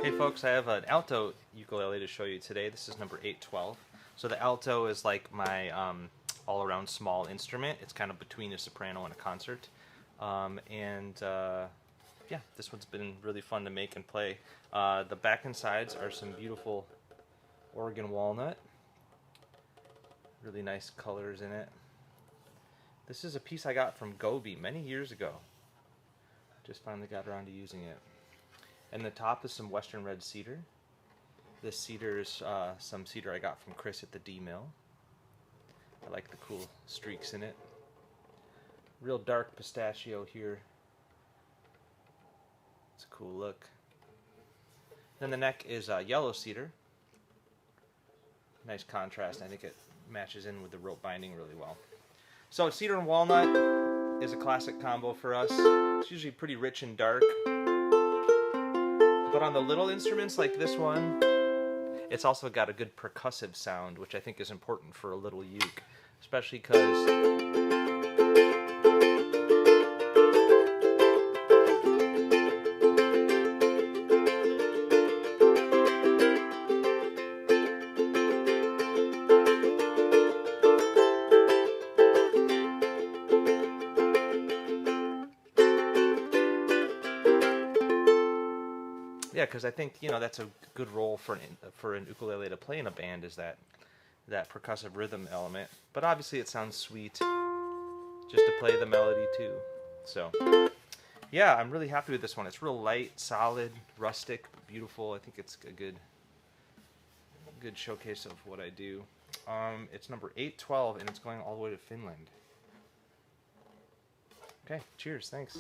Hey folks, I have an alto ukulele to show you today. This is number 812. So the alto is like my all-around small instrument. It's kind of between a soprano and a concert. Yeah, this one's been really fun to make and play. The back and sides are some beautiful Oregon walnut. Really nice colors in it. This is a piece I got from Gobi many years ago. Just finally got around to using it. And the top is some Western red cedar. This cedar is some cedar I got from Chris at the D Mill. I like the cool streaks in it. Real dark pistachio here. It's a cool look. Then the neck is yellow cedar. Nice contrast. I think it matches in with the rope binding really well. So cedar and walnut is a classic combo for us. It's usually pretty rich and dark. But on the little instruments like this one, it's also got a good percussive sound, which I think is important for a little uke, especially because I think that's a good role for an ukulele to play in a band, is that percussive rhythm element. But obviously, it sounds sweet just to play the melody too. So yeah, I'm really happy with this one. It's real light, solid, rustic, beautiful. I think it's a good showcase of what I do. It's number 812, and it's going all the way to Finland. Okay, cheers. Thanks.